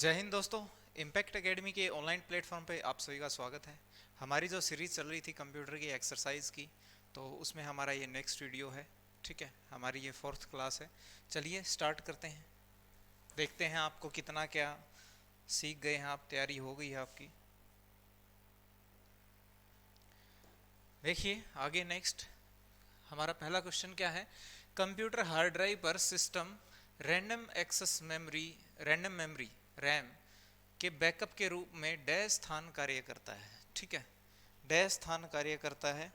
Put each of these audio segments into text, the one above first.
जय हिंद दोस्तों। Impact academy के ऑनलाइन प्लेटफॉर्म पे आप सभी का स्वागत है। हमारी जो सीरीज़ चल रही थी कंप्यूटर की एक्सरसाइज की, तो उसमें हमारा ये नेक्स्ट वीडियो है। ठीक है, हमारी ये 4th क्लास है। चलिए स्टार्ट करते हैं, देखते हैं आपको कितना क्या सीख गए हैं आप, तैयारी हो गई है आपकी। देखिए आगे नेक्स्ट हमारा पहला क्वेश्चन क्या है। कंप्यूटर हार्ड ड्राइव पर सिस्टम रैंडम मेमोरी रैम के बैकअप के रूप में डैश स्थान कार्य करता है। ठीक है, डैश स्थान कार्य करता है,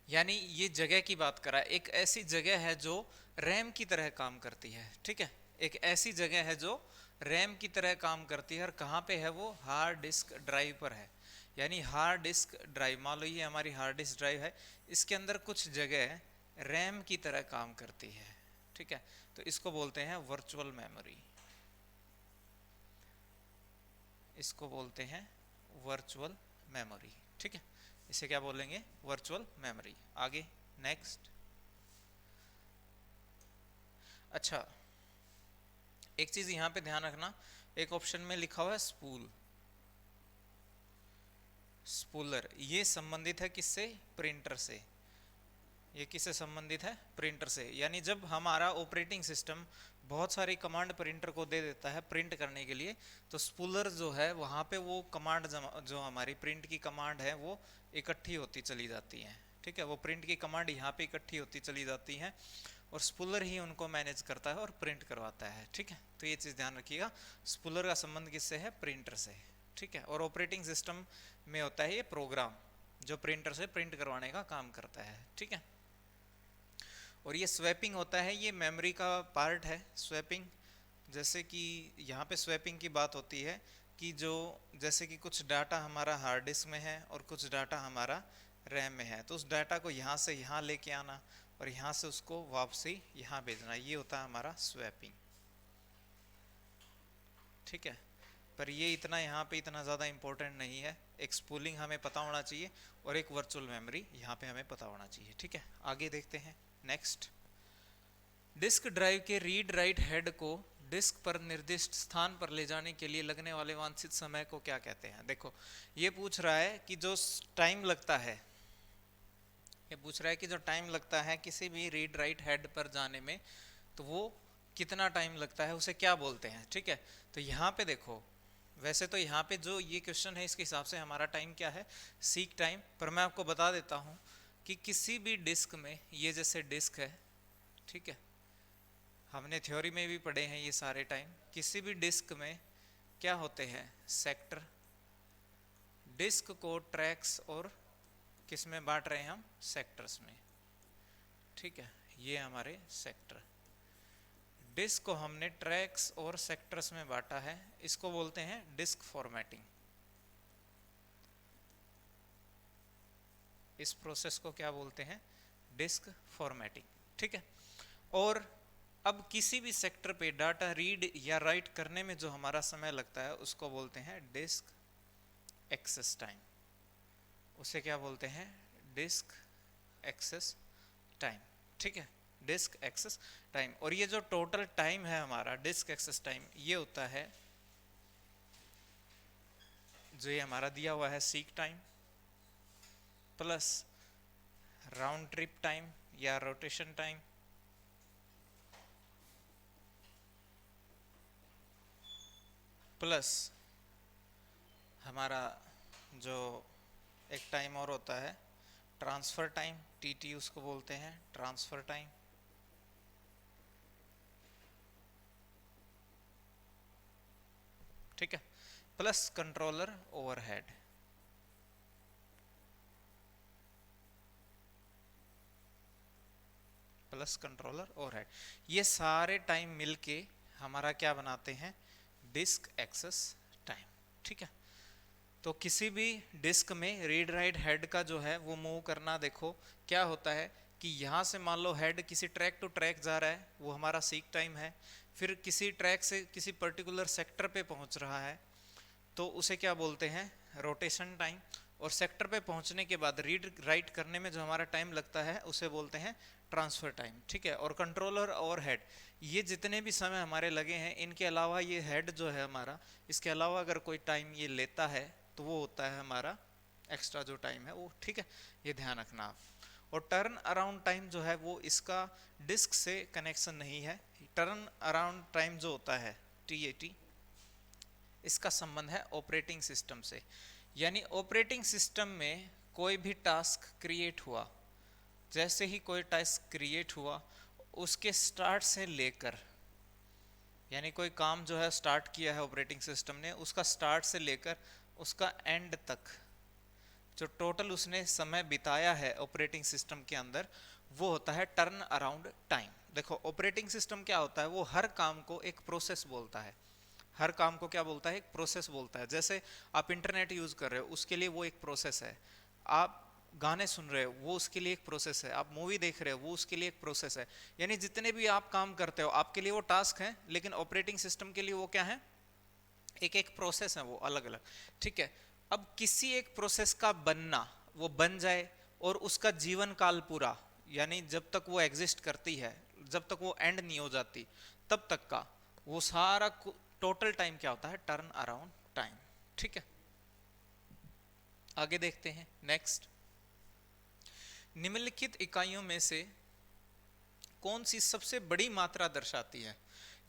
यानी ये जगह की बात करा है। एक ऐसी जगह है जो रैम की तरह काम करती है। ठीक है, एक ऐसी जगह है जो रैम की तरह काम करती है। और कहाँ पे है वो? हार्ड डिस्क ड्राइव पर है। यानी हार्ड डिस्क ड्राइव, मान लो ये हमारी हार्ड डिस्क ड्राइव है, इसके अंदर कुछ जगह रैम की तरह काम करती है। ठीक है, तो इसको बोलते हैं वर्चुअल मेमोरी, इसको बोलते हैं वर्चुअल मेमोरी। ठीक है, इसे क्या बोलेंगे? Virtual memory. आगे नेक्स्ट। अच्छा, एक चीज यहां पे ध्यान रखना, एक ऑप्शन में लिखा हुआ है स्पूल, स्पूलर। ये संबंधित है किससे? प्रिंटर से। ये किससे संबंधित है? प्रिंटर से। यानी जब हमारा ऑपरेटिंग सिस्टम बहुत सारी कमांड प्रिंटर को दे देता है प्रिंट करने के लिए, तो स्पूलर जो है वहाँ पे वो कमांड जो हमारी प्रिंट की कमांड है वो इकट्ठी होती चली जाती है। ठीक है, वो प्रिंट की कमांड यहाँ पे इकट्ठी होती चली जाती है और स्पूलर ही उनको मैनेज करता है और प्रिंट करवाता है। ठीक है, तो ये चीज़ ध्यान रखिएगा, स्पूलर का संबंध किससे है? प्रिंटर से। ठीक है, और ऑपरेटिंग सिस्टम में होता है ये प्रोग्राम जो प्रिंटर से प्रिंट करवाने का काम करता है। ठीक है, और ये स्वैपिंग होता है, ये मेमोरी का पार्ट है स्वैपिंग। जैसे कि यहाँ पे स्वैपिंग की बात होती है कि जो जैसे कि कुछ डाटा हमारा हार्ड डिस्क में है और कुछ डाटा हमारा रैम में है, तो उस डाटा को यहाँ से यहाँ लेके आना और यहाँ से उसको वापसी यहाँ भेजना, ये होता है हमारा स्वैपिंग। ठीक है, पर ये इतना यहाँ पे इतना ज़्यादा इंपॉर्टेंट नहीं है। एक स्पूलिंग हमें पता होना चाहिए और एक वर्चुअल मेमोरी यहाँ पे हमें पता होना चाहिए। ठीक है, आगे देखते हैं नेक्स्ट। डिस्क ड्राइव के रीड राइट हेड को डिस्क पर निर्दिष्ट स्थान पर ले जाने के लिए लगने वाले वांछित समय को क्या कहते हैं? देखो, ये पूछ रहा है कि जो टाइम लगता है, ये पूछ रहा है कि जो टाइम लगता है किसी भी रीड राइट हेड पर जाने में, तो वो कितना टाइम लगता है, उसे क्या बोलते हैं? ठीक है, तो यहाँ पे देखो, वैसे तो यहाँ पे जो ये क्वेश्चन है इसके हिसाब से हमारा टाइम क्या है? Seek time. पर मैं आपको बता देता हूँ कि किसी भी डिस्क में, ये जैसे डिस्क है, ठीक है, हमने थ्योरी में भी पढ़े हैं ये सारे टाइम। किसी भी डिस्क में क्या होते हैं? सेक्टर। डिस्क को ट्रैक्स और किस में बांट रहे हैं हम? सेक्टर्स में। ठीक है, ये हमारे सेक्टर। डिस्क को हमने ट्रैक्स और सेक्टर्स में बांटा है, इसको बोलते हैं डिस्क फॉर्मेटिंग। इस प्रोसेस को क्या बोलते हैं? Disk formatting. ठीक है, और अब किसी भी सेक्टर पे डाटा रीड या राइट करने में जो हमारा समय लगता है उसको बोलते हैं डिस्क एक्सेस टाइम। उसे क्या बोलते हैं? Disk access time. ठीक है, डिस्क एक्सेस टाइम। और ये जो टोटल टाइम है हमारा डिस्क एक्सेस टाइम, ये होता है जो ये हमारा दिया हुआ है seek time plus round trip time या रोटेशन टाइम प्लस हमारा जो एक टाइम और होता है ट्रांसफ़र टाइम, टीटी उसको बोलते हैं, ट्रांसफ़र टाइम। ठीक है, plus controller overhead. Plus controller overhead, ये सारे टाइम मिलके हमारा क्या बनाते हैं? Disk access time. ठीक है, तो किसी भी डिस्क में रीड राइट हेड का जो है वो मूव करना, देखो क्या होता है कि यहाँ से मान लो हेड किसी ट्रैक टू ट्रैक जा रहा है, वो हमारा सीक टाइम है। फिर किसी ट्रैक से किसी पर्टिकुलर सेक्टर पे पहुँच रहा है, तो उसे क्या बोलते हैं? Rotation time. और सेक्टर पे पहुँचने के बाद रीड राइट करने में जो हमारा टाइम लगता है उसे बोलते हैं ट्रांसफर टाइम, ठीक है। और कंट्रोलर और हेड, ये जितने भी समय हमारे लगे हैं, इनके अलावा ये हेड जो है हमारा, इसके अलावा अगर कोई टाइम ये लेता है तो वो होता है हमारा एक्स्ट्रा जो टाइम है वो, ठीक है। ये ध्यान रखना आप। और टर्न अराउंड टाइम जो है वो इसका डिस्क से कनेक्शन नहीं है। टर्न अराउंड टाइम जो होता है TAT, इसका संबंध है ऑपरेटिंग सिस्टम से। यानी ऑपरेटिंग सिस्टम में कोई भी टास्क क्रिएट हुआ, जैसे ही कोई टास्क क्रिएट हुआ उसके स्टार्ट से लेकर, यानी कोई काम जो है स्टार्ट किया है ऑपरेटिंग सिस्टम ने, उसका स्टार्ट से लेकर उसका एंड तक जो टोटल उसने समय बिताया है ऑपरेटिंग सिस्टम के अंदर, वो होता है टर्न अराउंड टाइम। देखो ऑपरेटिंग सिस्टम क्या होता है, वो हर काम को एक प्रोसेस बोलता है। हर काम को क्या बोलता है, एक प्रोसेस बोलता है। जैसे आप इंटरनेट यूज कर रहे हो, उसके लिए वो एक प्रोसेस है। आप गाने सुन रहे हो, वो उसके लिए एक प्रोसेस है। आप मूवी देख रहे हो, वो उसके लिए एक प्रोसेस है। यानी जितने भी आप काम करते हो आपके लिए वो टास्क है, लेकिन ऑपरेटिंग सिस्टम के लिए वो क्या है, एक एक प्रोसेस है, वो अलग अलग, ठीक है। अब किसी एक प्रोसेस का बनना, वो बन जाए और उसका जीवन काल पूरा, यानी जब तक वो एग्जिस्ट करती है, जब तक वो एंड नहीं हो जाती, तब तक का वो सारा टोटल टाइम क्या होता है, टर्न अराउंड टाइम, ठीक है। आगे देखते हैं नेक्स्ट। निम्नलिखित इकाइयों में से कौन सी सबसे बड़ी मात्रा दर्शाती है।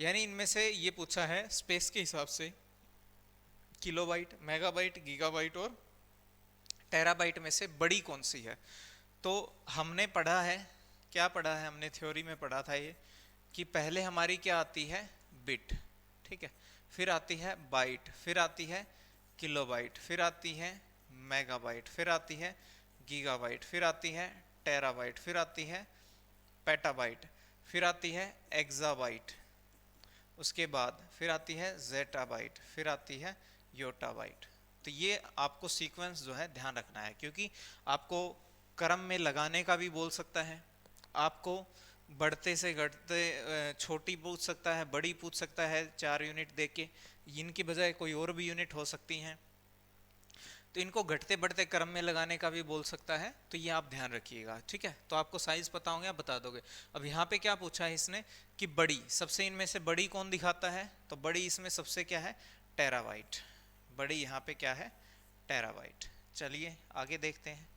यानी इनमें से ये पूछा है स्पेस के हिसाब से, किलोबाइट, मेगाबाइट, गीगाबाइट और टेराबाइट में से बड़ी कौन सी है। तो हमने पढ़ा है, क्या पढ़ा है हमने, थ्योरी में पढ़ा था ये, कि पहले हमारी क्या आती है, बिट, ठीक है। फिर आती है बाइट, फिर आती है किलोबाइट, फिर आती है मेगाबाइट, फिर आती है गीगाबाइट, फिर आती है टेराबाइट, फिर आती है पेटाबाइट, फिर आती है एक्साबाइट, उसके बाद फिर आती है जेटाबाइट, फिर आती है योटाबाइट। तो ये आपको सीक्वेंस जो है ध्यान रखना है, क्योंकि आपको क्रम में लगाने का भी बोल सकता है, आपको बढ़ते से घटते छोटी पूछ सकता है, बड़ी पूछ सकता है 4 यूनिट देके, इनकी बजाय कोई और भी यूनिट हो सकती हैं। तो इनको घटते बढ़ते क्रम में लगाने का भी बोल सकता है, तो ये आप ध्यान रखिएगा, ठीक है। तो आपको साइज पता होंगे, आप बता दोगे। अब यहाँ पे क्या पूछा है इसने कि बड़ी, सबसे इनमें से बड़ी कौन दिखाता है, तो बड़ी इसमें सबसे क्या है, टेराबाइट। बड़ी यहाँ पे क्या है, टेराबाइट। चलिए आगे देखते हैं।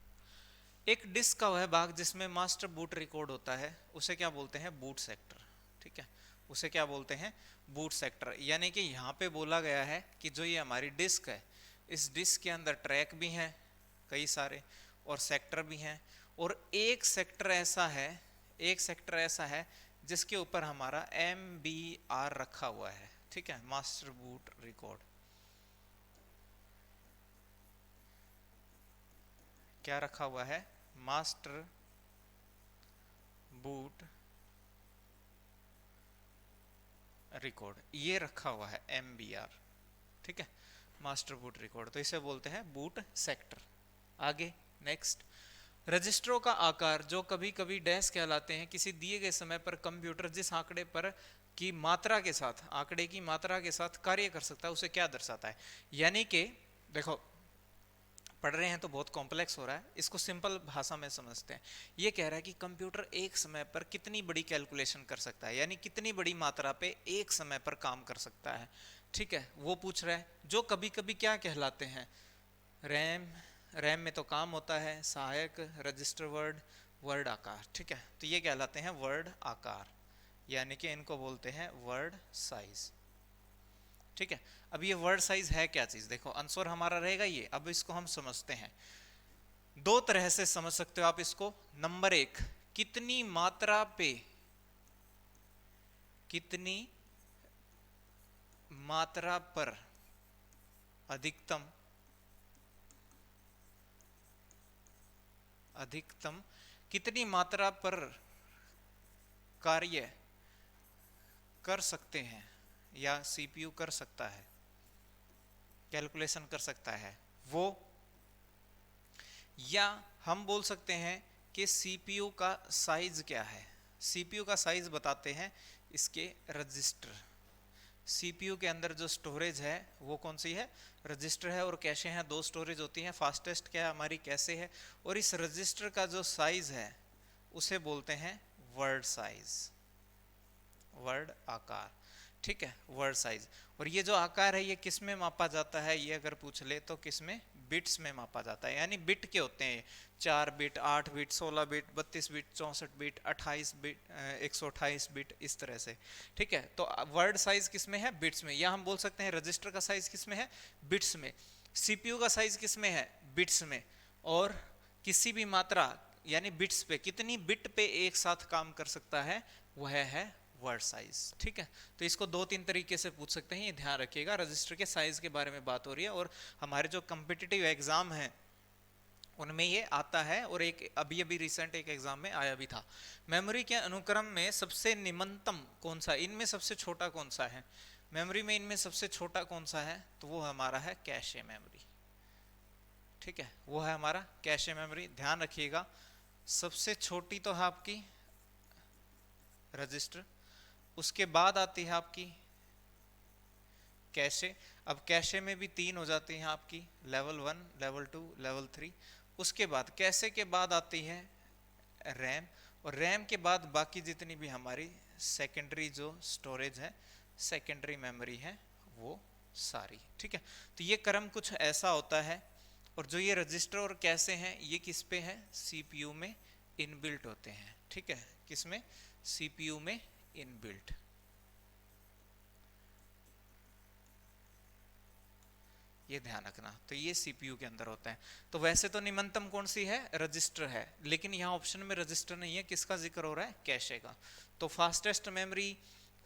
एक डिस्क का वह भाग जिसमें मास्टर बूट रिकॉर्ड होता है उसे क्या बोलते हैं, बूट सेक्टर, ठीक है। उसे क्या बोलते हैं, बूट सेक्टर। यानी कि यहाँ पे बोला गया है कि जो ये हमारी डिस्क है, इस डिस्क के अंदर ट्रैक भी हैं कई सारे और सेक्टर भी हैं, और एक सेक्टर ऐसा है, एक सेक्टर ऐसा है जिसके ऊपर हमारा MBR रखा हुआ है, ठीक है, मास्टर बूट रिकॉर्ड। क्या रखा हुआ है, मास्टर बूट रिकॉर्ड, ये रखा हुआ है MBR, ठीक है, मास्टर बूट रिकॉर्ड। तो इसे बोलते हैं बूट सेक्टर। आगे नेक्स्ट। रजिस्टरों का आकार जो कभी कभी डैश कहलाते हैं, किसी दिए गए समय पर कंप्यूटर जिस आंकड़े पर की मात्रा के साथ, आंकड़े की मात्रा के साथ कार्य कर सकता है उसे क्या दर्शाता है। यानी कि देखो पढ़ रहे हैं तो बहुत कॉम्प्लेक्स हो रहा है, इसको सिंपल भाषा में समझते हैं। ये कह रहा है कि कंप्यूटर एक समय पर कितनी बड़ी कैलकुलेशन कर सकता है, यानी कितनी बड़ी मात्रा पे एक समय पर काम कर सकता है, ठीक है, वो पूछ रहा है। जो कभी कभी क्या कहलाते हैं, रैम, रैम में तो काम होता है, सहायक, रजिस्टर वर्ड, वर्ड आकार, ठीक है। तो ये कहलाते हैं वर्ड आकार, यानी कि इनको बोलते हैं वर्ड साइज, ठीक है। अब ये वर्ड साइज है क्या चीज, देखो आंसर हमारा रहेगा ये। अब इसको हम समझते हैं, दो तरह से समझ सकते हो आप इसको। नंबर एक, कितनी मात्रा पे, कितनी मात्रा पर अधिकतम, अधिकतम कितनी मात्रा पर कार्य कर सकते हैं या CPU कर सकता है, कैलकुलेशन कर सकता है वो, या हम बोल सकते हैं कि CPU का साइज क्या है। CPU का साइज बताते हैं इसके रजिस्टर। CPU के अंदर जो स्टोरेज है वो कौन सी है, रजिस्टर है, और कैशे हैं, दो स्टोरेज होती हैं। फास्टेस्ट क्या है हमारी, कैशे है, और इस रजिस्टर का जो साइज है उसे बोलते हैं वर्ड साइज, वर्ड आकार, ठीक है, वर्ड साइज। और ये जो आकार है ये किस में मापा जाता है, ये अगर पूछ ले तो किस में, बिट्स में मापा जाता है। यानी बिट के होते हैं 4 bit, 8 bit, 16 bit, 32 bit, 64 bit, 28 bit, 128 bit, इस तरह से, ठीक है। तो वर्ड साइज किस में है, बिट्स में। या हम बोल सकते हैं रजिस्टर का साइज किस में है, बिट्स में। सीपीयू का साइज किस में है, बिट्स में। और किसी भी मात्रा यानी बिट्स पे, कितनी बिट पे एक साथ काम कर सकता है, वह है वर्ड साइज, ठीक है। तो इसको 2-3 तरीके से पूछ सकते हैं, ये ध्यान रखिएगा। रजिस्टर के साइज के बारे में बात हो रही है और हमारे जो कम्पिटिटिव एग्जाम है उनमें ये आता है, और एक अभी अभी रिसेंट एक एग्जाम में आया भी था। मेमोरी के अनुक्रम में सबसे निम्नतम कौन सा, इनमें सबसे छोटा कौन सा है, मेमोरी में इनमें सबसे छोटा कौन सा है, तो वो हमारा है कैशे मेमोरी, ठीक है, वो है हमारा कैशे मेमोरी। ध्यान रखिएगा, सबसे छोटी तो है आपकी रजिस्टर, उसके बाद आती है आपकी कैशे। अब कैशे में भी 3 हो जाती हैं आपकी, लेवल 1, लेवल 2, लेवल 3। उसके बाद कैशे के बाद आती है रैम, और रैम के बाद बाकी जितनी भी हमारी सेकेंडरी जो स्टोरेज है, सेकेंडरी मेमोरी है, वो सारी, ठीक है। तो ये क्रम कुछ ऐसा होता है। और जो ये रजिस्टर और कैशे हैं ये किस पे है, सीपीयू में इनबिल्ट होते हैं, ठीक है। किस में, सीपीयू में इनबिल्ट। ये ध्यान रखना, तो ये सीपीयू के अंदर होता है। तो वैसे तो निम्नतम कौन सी है, रजिस्टर है, लेकिन यहाँ ऑप्शन में रजिस्टर नहीं है, किसका जिक्र हो रहा है, कैशे का। तो फास्टेस्ट मेमोरी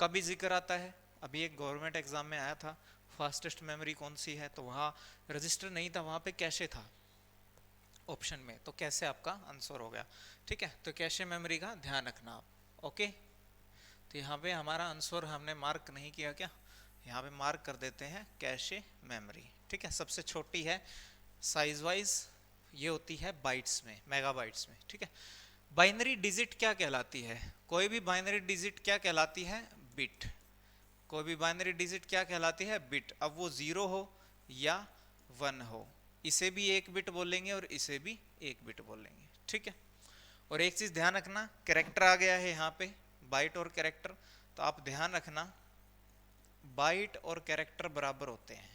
का भी जिक्र आता है, अभी एक गवर्नमेंट एग्जाम में आया था, फास्टेस्ट मेमोरी कौन सी है, तो वहाँ रजिस्टर नहीं था, वहाँ पे कैशे था ऑप्शन में, तो कैसे आपका आंसर हो गया, ठीक है। तो कैशे मेमोरी का ध्यान रखना आप, ओके। तो यहाँ पे हमारा आंसर हमने मार्क नहीं किया क्या, यहाँ पे मार्क कर देते हैं कैशे मेमोरी, ठीक है। सबसे छोटी है साइज वाइज, ये होती है बाइट्स में, मेगाबाइट्स में, ठीक है। बाइनरी डिजिट क्या कहलाती है, कोई भी बाइनरी डिजिट क्या कहलाती है, बिट। कोई भी बाइनरी डिजिट क्या कहलाती है, बिट। अब वो 0 हो या 1 हो, इसे भी 1 बिट बोलेंगे और इसे भी 1 बिट बोलेंगे, ठीक है। और एक चीज ध्यान रखना, कैरेक्टर आ गया है यहाँ पे, बाइट और कैरेक्टर, तो आप ध्यान रखना बाइट और कैरेक्टर बराबर होते हैं,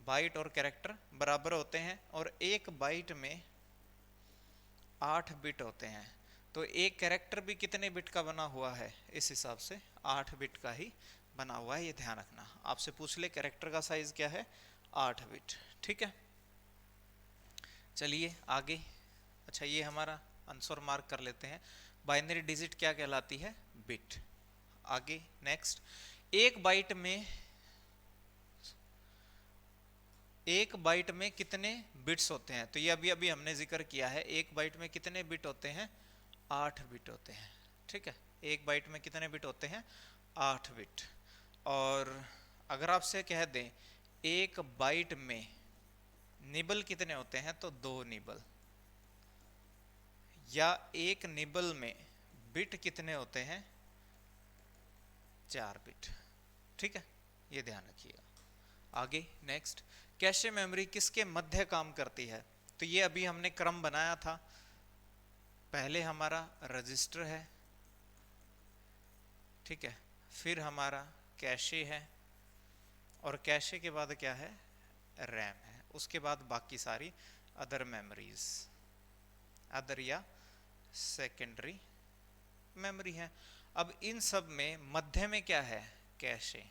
बाइट और कैरेक्टर बराबर होते हैं। और एक बाइट में 8 बिट होते हैं, तो एक कैरेक्टर भी कितने बिट का बना हुआ है, इस हिसाब से 8 बिट का ही बना हुआ है, ये ध्यान रखना। आपसे पूछ ले कैरेक्टर का साइज क्या है, 8 बिट, ठीक है। चलिए आगे, अच्छा ये हमारा आंसर मार्क कर लेते हैं, बाइनरी डिजिट क्या कहलाती है, बिट। आगे नेक्स्ट, एक बाइट में कितने बिट्स होते हैं, तो ये अभी अभी हमने जिक्र किया है, एक बाइट में कितने बिट होते हैं, 8 बिट होते हैं, ठीक है। एक बाइट में कितने बिट होते हैं, 8 बिट। और अगर आपसे कह दें एक बाइट में निबल कितने होते हैं, तो 2 निबल। या एक निबल में बिट कितने होते हैं, 4 बिट, ठीक है, ये ध्यान रखिएगा। आगे नेक्स्ट, कैशे मेमोरी किसके मध्य काम करती है, तो ये अभी हमने क्रम बनाया था, पहले हमारा रजिस्टर है, ठीक है, फिर हमारा कैशे है, और कैशे के बाद क्या है, रैम है, उसके बाद बाकी सारी अदर मेमोरीज, अदर या सेकेंडरी मेमोरी है। अब इन सब में मध्य में क्या है, कैशे।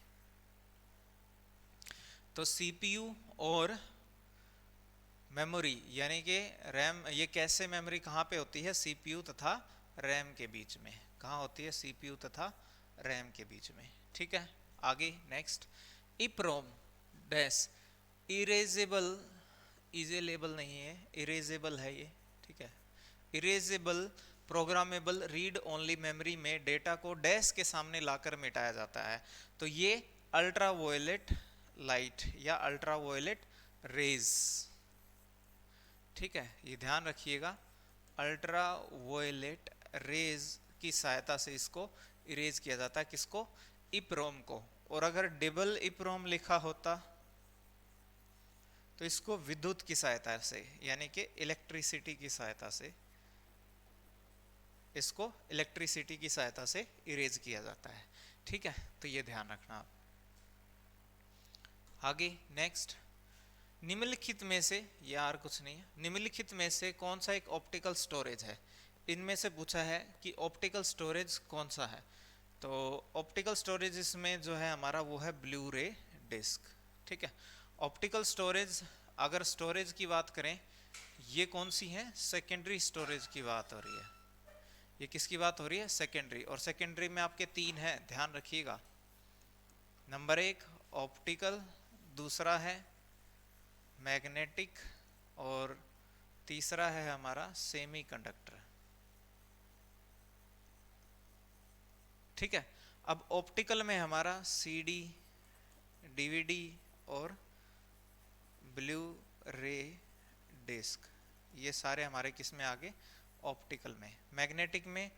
तो सीपीयू और मेमोरी यानी कि रैम, ये कैसे मेमोरी कहाँ पे होती है, सीपीयू तथा रैम के बीच में, कहाँ होती है, सीपीयू तथा रैम के बीच में, ठीक है। आगे नेक्स्ट, इप्रोम डैश इरेजेबल, इजेलेबल नहीं है, इरेजेबल है ये, ठीक है। Erasable programmable read only memory में डेटा को डैश के सामने लाकर मिटाया जाता है, तो ये अल्ट्रा वायलेट लाइट या अल्ट्रा वायलेट रेज, ठीक है, ये ध्यान रखिएगा। अल्ट्रा वायलेट रेज की सहायता से इसको इरेज किया जाता है, किसको, इप्रोम को। और अगर डबल इप्रोम लिखा होता तो इसको विद्युत की सहायता से यानी कि इलेक्ट्रिसिटी की सहायता से इसको इलेक्ट्रिसिटी की सहायता से इरेज किया जाता है। ठीक है, तो ये ध्यान रखना आप। आगे नेक्स्ट, निम्नलिखित में से, यार कुछ नहीं है, निम्नलिखित में से कौन सा एक ऑप्टिकल स्टोरेज है? इनमें से पूछा है कि ऑप्टिकल स्टोरेज कौन सा है। तो ऑप्टिकल स्टोरेज इसमें जो है हमारा वो है ब्लू रे डिस्क। ठीक है, ऑप्टिकल स्टोरेज, अगर स्टोरेज की बात करें, ये कौन सी है? सेकेंडरी स्टोरेज की बात हो रही है। ये किसकी बात हो रही है? सेकेंडरी। और सेकेंडरी में आपके तीन है, ध्यान रखिएगा। नंबर एक ऑप्टिकल, दूसरा है मैग्नेटिक, और तीसरा है हमारा सेमीकंडक्टर। ठीक है, अब ऑप्टिकल में हमारा सीडी, डीवीडी और ब्लू रे डिस्क, ये सारे हमारे किस में आगे? ऑप्टिकल में। मैग्नेटिक में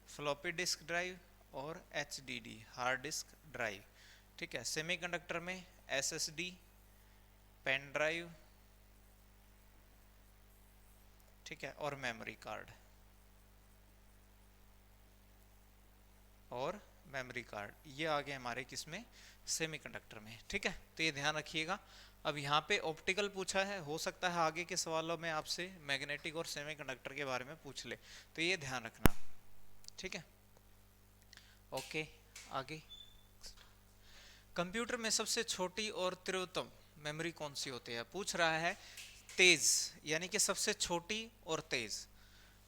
फ्लॉपी डिस्क ड्राइव और एचडीडी हार्ड डिस्क ड्राइव। ठीक है, सेमीकंडक्टर में एसएसडी, पेन ड्राइव, ठीक है, और मेमोरी कार्ड, और मेमोरी कार्ड, ये आ गए हमारे किसमें? सेमीकंडक्टर में। ठीक है, तो ये ध्यान रखिएगा। अब यहाँ पे ऑप्टिकल पूछा है, हो सकता है आगे के सवालों में आपसे मैग्नेटिक और सेमीकंडक्टर के बारे में पूछ ले, तो ये ध्यान रखना। ठीक है, ओके। आगे, कंप्यूटर में सबसे छोटी और तीव्रतम मेमोरी कौन सी होती है? पूछ रहा है तेज, यानी कि सबसे छोटी और तेज।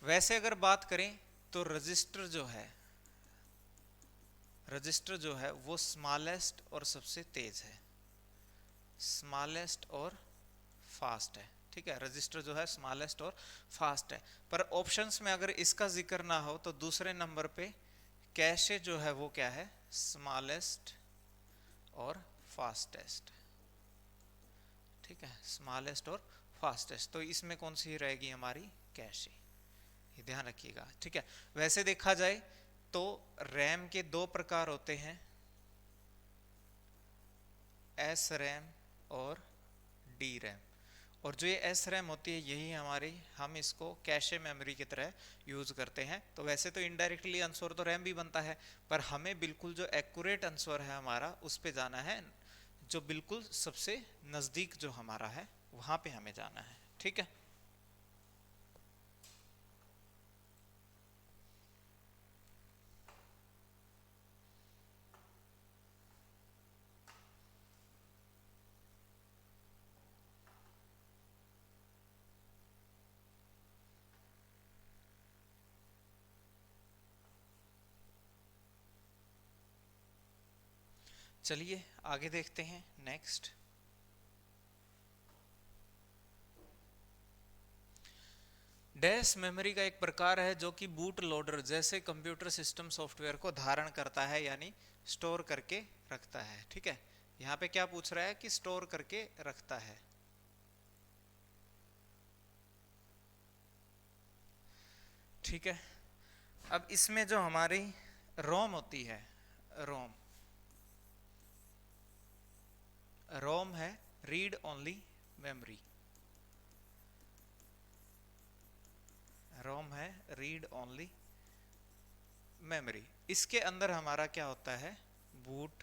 वैसे अगर बात करें तो रजिस्टर जो है, रजिस्टर जो है वो स्मॉलेस्ट और सबसे तेज है, स्मॉलेस्ट और फास्ट है। ठीक है, रजिस्टर जो है स्मॉलेस्ट और फास्ट है। पर ऑप्शंस में अगर इसका जिक्र ना हो तो दूसरे नंबर पे कैशे जो है वो क्या है? स्मॉलेस्ट और फास्टेस्ट। ठीक है, स्मॉलेस्ट और फास्टेस्ट, तो इसमें कौन सी रहेगी हमारी? कैशे, ये ध्यान रखिएगा। ठीक है, वैसे देखा जाए तो रैम के दो प्रकार होते हैं, एस रैम और डी रैम। और जो ये एस रैम होती है यही हमारी, हम इसको कैशे मेमोरी की तरह यूज करते हैं। तो वैसे तो इनडायरेक्टली आंसर तो रैम भी बनता है, पर हमें बिल्कुल जो एक्यूरेट आंसर है हमारा उस पे जाना है, जो बिल्कुल सबसे नजदीक जो हमारा है वहां पे हमें जाना है। ठीक है, चलिए आगे देखते हैं। नेक्स्ट, डैश मेमोरी का एक प्रकार है जो कि बूट लोडर जैसे कंप्यूटर सिस्टम सॉफ्टवेयर को धारण करता है, यानी स्टोर करके रखता है। ठीक है, यहाँ पे क्या पूछ रहा है कि स्टोर करके रखता है। ठीक है, अब इसमें जो हमारी रोम होती है, रोम, रोम है रीड ओनली मेमोरी, रोम है रीड ओनली मेमोरी। इसके अंदर हमारा क्या होता है? बूट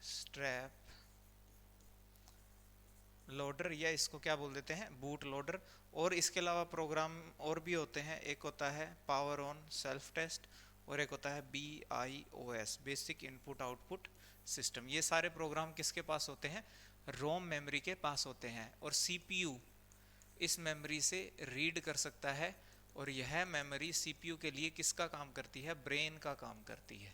स्ट्रैप लोडर, या इसको क्या बोल देते हैं? Boot loader. और इसके अलावा प्रोग्राम और भी होते हैं, एक होता है पावर ऑन सेल्फ टेस्ट, और एक होता है BIOS basic input output system. ये सारे प्रोग्राम किसके पास होते हैं? रोम मेमोरी के पास होते हैं। और CPU इस मेमोरी से रीड कर सकता है, और यह मेमोरी CPU के लिए किसका काम करती है? ब्रेन का काम करती है।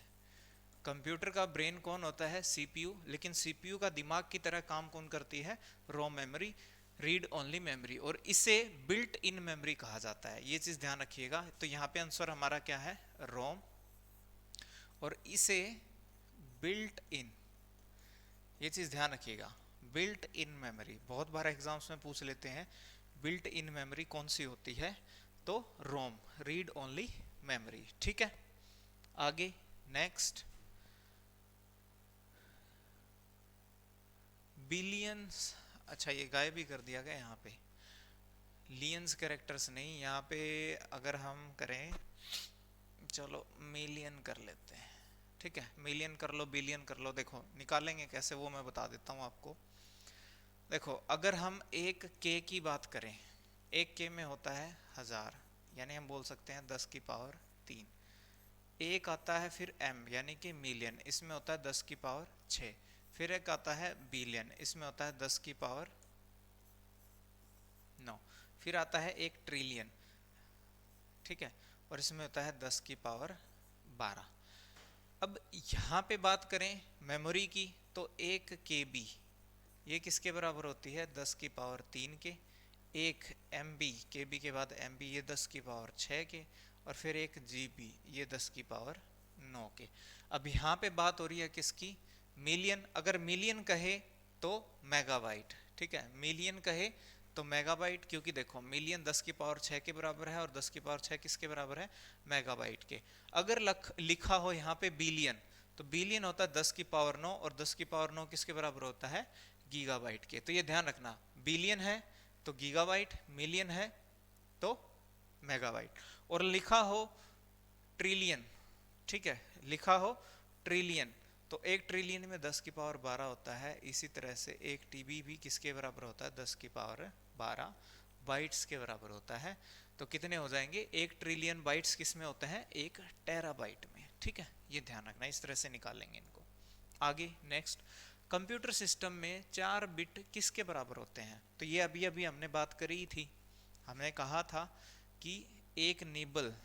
कंप्यूटर का ब्रेन कौन होता है? CPU, लेकिन CPU का दिमाग की तरह काम कौन करती है? रोम मेमोरी, रीड ओनली मेमोरी, और इसे बिल्ट इन मेमोरी कहा जाता है। ये चीज ध्यान रखिएगा। तो यहाँ पे आंसर हमारा क्या है? रोम। और इसे बिल्ट इन, ये चीज ध्यान रखिएगा, बिल्ट इन मेमोरी बहुत बार एग्जाम्स में पूछ लेते हैं, बिल्ट इन मेमोरी कौन सी होती है? तो रोम, रीड ओनली मेमोरी। ठीक है, आगे नेक्स्ट, बिलियंस, अच्छा ये गायब भी कर दिया गया यहाँ पे, लियंस कैरेक्टर्स नहीं, यहाँ पे अगर हम करें चलो मिलियन कर लेते हैं, ठीक है, मिलियन कर लो, बिलियन कर लो, देखो निकालेंगे कैसे वो मैं बता देता हूँ आपको। देखो अगर हम एक के की बात करें, एक के में होता है 1000, यानी हम बोल सकते हैं 10 की पावर 3। एक आता है फिर एम यानी कि मिलियन, इसमें होता है 10 की पावर 6। फिर एक आता है बिलियन, इसमें होता है 10 की पावर 9। फिर आता है एक ट्रिलियन, ठीक है, और इसमें होता है 10 की पावर 12। अब यहाँ पे बात करें मेमोरी की, तो एक केबी ये किसके बराबर होती है, 10 की पावर 3 के। एक एमबी, केबी के बाद एमबी, ये 10 की पावर 6 के। और फिर एक जीबी, ये 10 की पावर 9 के। अब यहाँ पे बात हो रही है किसकी, मिलियन। अगर मिलियन कहे तो मेगाबाइट, ठीक है, मिलियन कहे तो मेगाबाइट, क्योंकि देखो मिलियन 10 की पावर 6 के बराबर है और 10 की पावर 6 किसके बराबर है, मेगाबाइट के। अगर लिखा हो यहाँ पे बिलियन, तो बिलियन होता है 10 की पावर 9 और 10 की पावर 9 किसके बराबर होता है, गीगाबाइट के। तो ये ध्यान रखना, बिलियन है तो गीगाबाइट, मिलियन है तो मेगाबाइट। और लिखा हो ट्रिलियन, ठीक है, लिखा हो ट्रिलियन, तो एक ट्रिलियन में 10 की पावर 12 होता है। इसी तरह से एक टीबी भी किसके बराबर होता है, 10 की पावर 12 बाइट्स के बराबर होता है। तो कितने हो जाएंगे, एक ट्रिलियन बाइट्स किस में होते हैं, एक टेराबाइट में, ठीक है, ये ध्यान रखना, इस तरह से निकालेंगे इनको। आगे नेक्स्ट, कंप्यूटर सिस्टम में 4 बिट किसके बराबर होते हैं, तो ये अभी अभी हमने बात करी थी। हमने कहा था कि एक निबल